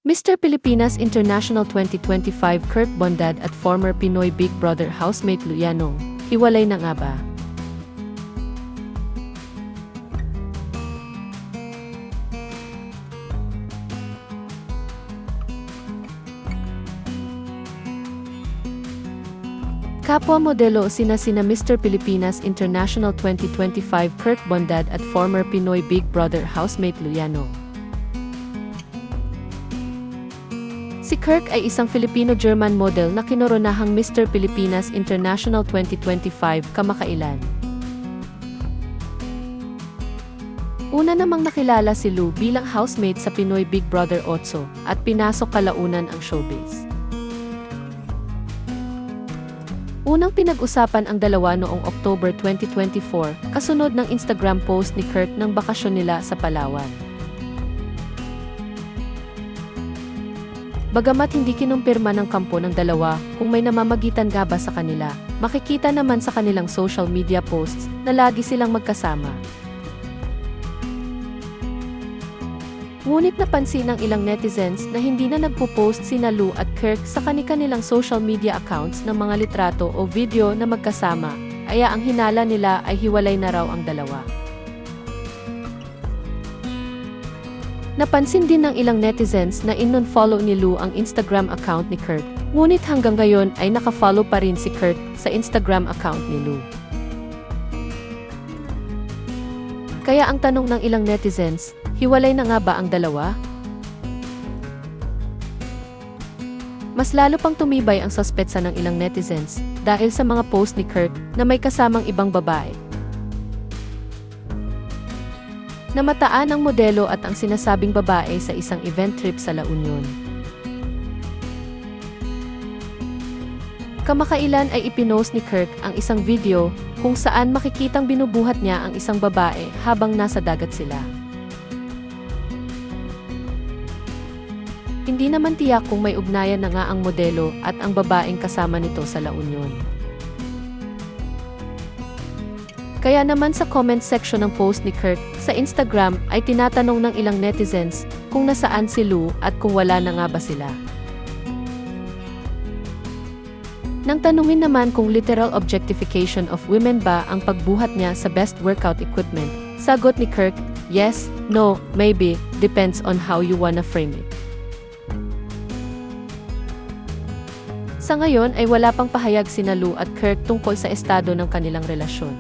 Mr. Pilipinas International 2025 Kurt Bondad at former Pinoy Big Brother housemate Lou Yanong, hiwalay na nga ba? Kapwa modelo sina Mr. Pilipinas International 2025 Kurt Bondad at former Pinoy Big Brother housemate Lou Yanong. Si Kirk ay isang Filipino-German model na kinoronahang Mr. Pilipinas International 2025 kamakailan. Una namang nakilala si Lou bilang housemate sa Pinoy Big Brother 8 at pinasok kalaunan ang showbiz. Unang pinag-usapan ang dalawa noong October 2024 kasunod ng Instagram post ni Kirk ng bakasyon nila sa Palawan. Bagamat hindi kinumpirma ng kampo ng dalawa kung may namamagitan nga ba sa kanila, makikita naman sa kanilang social media posts na lagi silang magkasama. Ngunit napansin ng ilang netizens na hindi na nagpo-post sina Lou at Kirk sa kani-kanilang social media accounts ng mga litrato o video na magkasama, kaya ang hinala nila ay hiwalay na raw ang dalawa. Napansin din ng ilang netizens na in-unfollow ni Lou ang Instagram account ni Kirk, ngunit hanggang ngayon ay naka-follow pa rin si Kirk sa Instagram account ni Lou. Kaya ang tanong ng ilang netizens, hiwalay na nga ba ang dalawa? Mas lalo pang tumibay ang suspetsa ng ilang netizens dahil sa mga post ni Kirk na may kasamang ibang babae. Namataan ang modelo at ang sinasabing babae sa isang event trip sa La Union. Kamakailan ay ipinost ni Kirk ang isang video kung saan makikitang binubuhat niya ang isang babae habang nasa dagat sila. Hindi naman tiyak kung may ugnayan na nga ang modelo at ang babaeng kasama nito sa La Union. Kaya naman sa comment section ng post ni Kirk sa Instagram ay tinatanong ng ilang netizens kung nasaan si Lou at kung wala na nga ba sila. Nang tanungin naman kung literal objectification of women ba ang pagbuhat niya sa best workout equipment, sagot ni Kirk, yes, no, maybe, depends on how you wanna frame it. Sa ngayon ay wala pang pahayag sina Lou at Kirk tungkol sa estado ng kanilang relasyon.